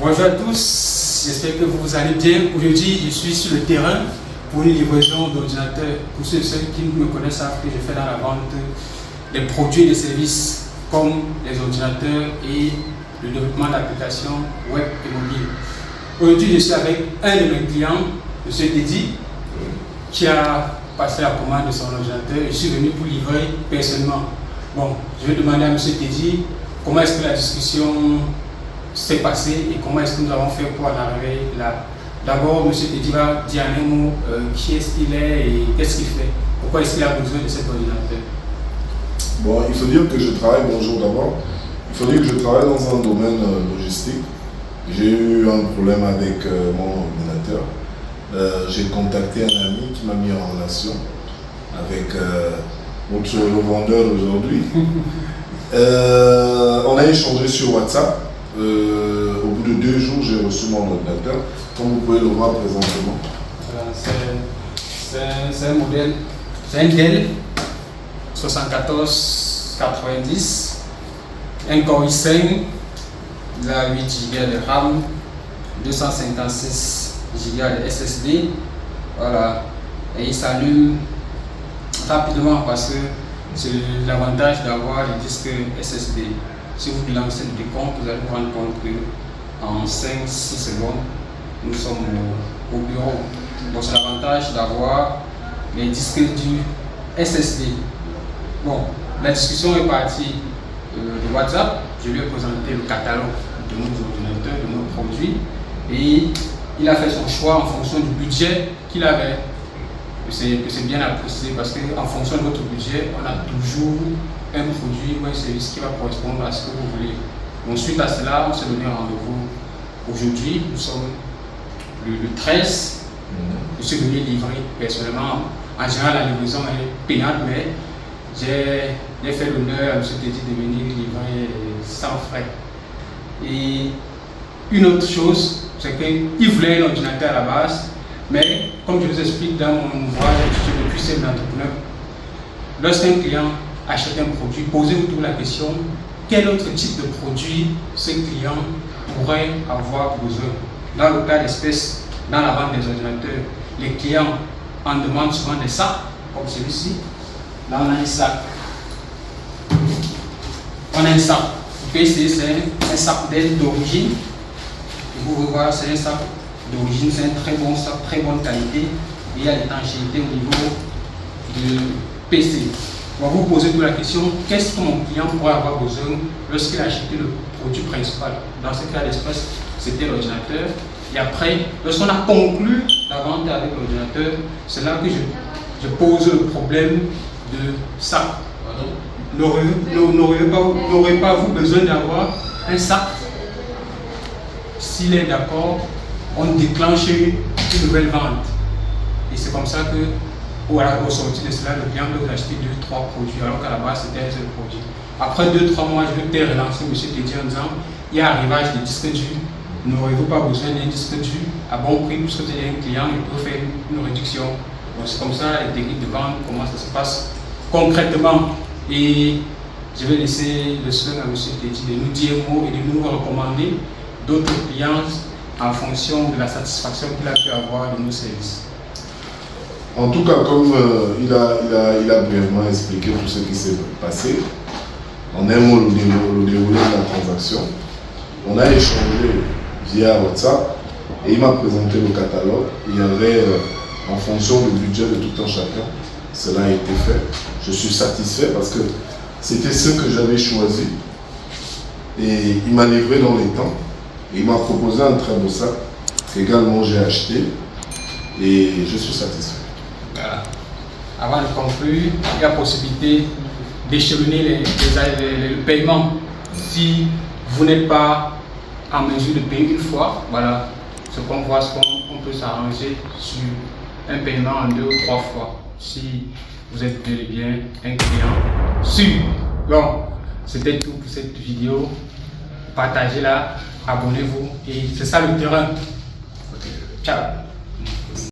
Bonjour à tous, j'espère que vous allez bien. Aujourd'hui, je suis sur le terrain pour une livraison d'ordinateurs. Pour ceux et celles qui me connaissent savent que je fais dans la vente des produits et des services comme les ordinateurs et le développement d'applications web et mobile. Aujourd'hui, je suis avec un de mes clients, M. Teddy, qui a passé la commande de son ordinateur et je suis venu pour livrer personnellement. Bon, je vais demander à M. Teddy comment est-ce que la discussion s'est passée et comment est-ce que nous avons fait pour en arriver là. D'abord, M. Teddy va dire un mot qui est-ce qu'il est et qu'est-ce qu'il fait. Pourquoi est-ce qu'il a besoin de cet ordinateur? Bon, il faut dire que je travaille, bonjour d'abord, il faut dire que je travaille dans un domaine logistique. J'ai eu un problème avec mon ordinateur. J'ai contacté un ami qui m'a mis en relation avec le vendeur d'aujourd'hui. On a échangé sur WhatsApp. Au bout de 2 jours, j'ai reçu mon ordinateur, comme vous pouvez le voir présentement. C'est un modèle, c'est un Dell 7490, un Core i5, il a 8 Go de RAM, 256 Go de SSD, voilà, et il s'allume rapidement parce que c'est l'avantage d'avoir les disques SSD. Si vous lancez le décompte, vous allez vous rendre compte qu'en 5-6 secondes, nous sommes au bureau. Donc c'est l'avantage d'avoir les disques du SSD. Bon, la discussion est partie de WhatsApp. Je lui ai présenté le catalogue de nos ordinateurs, de nos produits. Et il a fait son choix en fonction du budget qu'il avait. C'est bien à préciser parce qu'en fonction de votre budget, on a toujours un produit ou un service qui va correspondre à ce que vous voulez. Donc suite à cela, on s'est donné un rendez-vous aujourd'hui. Nous sommes le 13. Je suis venu livrer personnellement. En général, la livraison est payante, mais j'ai fait l'honneur à M. Teddy de venir livrer sans frais. Et une autre chose, c'est qu'il voulait un ordinateur à la base, mais comme je vous explique dans mon ouvrage intitulé Le puissant de l'entrepreneur, lorsqu'un client achète un produit, posez-vous toujours la question, quel autre type de produit ce client pourrait avoir besoin. Dans le cas d'espèce, dans la vente des ordinateurs, les clients en demandent souvent des sacs, comme celui-ci. Là, on a un sac. On a un sac. PC, c'est un sac d'aide d'origine. Vous pouvez voir, c'est un sac d'origine, c'est un très bon sac, très bonne qualité. Et il y a l'étanchéité au niveau de PC. On va vous poser toute la question, qu'est-ce que mon client pourrait avoir besoin lorsqu'il a acheté le produit principal? Dans ce cas d'espèce, c'était l'ordinateur. Et après, lorsqu'on a conclu la vente avec l'ordinateur, c'est là que je pose le problème de ça. N'aurez pas vous besoin d'avoir un sac? S'il est d'accord, on déclenche une nouvelle vente. Et c'est comme ça que, au sortir de cela, le client peut vous acheter 2-3 produits, alors qu'à la base c'était un seul produit. Après 2-3 mois, je vais peut-être relancer M. Teddy en disant, il y a arrivage des disques durs. N'aurez-vous pas besoin d'un disque dur à bon prix, puisque vous avez un client, il peut faire une réduction. Donc c'est comme ça les techniques de vente, comment ça se passe concrètement. Et je vais laisser le soin à M. Teddy de nous dire un mot et de nous recommander d'autres clients en fonction de la satisfaction qu'il a pu avoir de nos services. En tout cas, comme il a brièvement expliqué tout ce qui s'est passé, en un mot, le déroulé de la transaction, on a échangé via WhatsApp et il m'a présenté le catalogue. Il y avait, en fonction du budget de tout un chacun, cela a été fait. Je suis satisfait parce que c'était ce que j'avais choisi et il m'a livré dans les temps. Et il m'a proposé un très beau sac qu'également j'ai acheté et je suis satisfait. Voilà. Avant de conclure, il y a la possibilité d'échelonner le paiement. Si vous n'êtes pas en mesure de payer une fois, voilà ce qu'on voit, ce qu'on peut s'arranger sur un paiement en 2 ou 3 fois. Si vous êtes bel et bien un client sûr. Bon, c'était tout pour cette vidéo. Partagez-la, abonnez-vous et c'est ça le terrain. Ciao.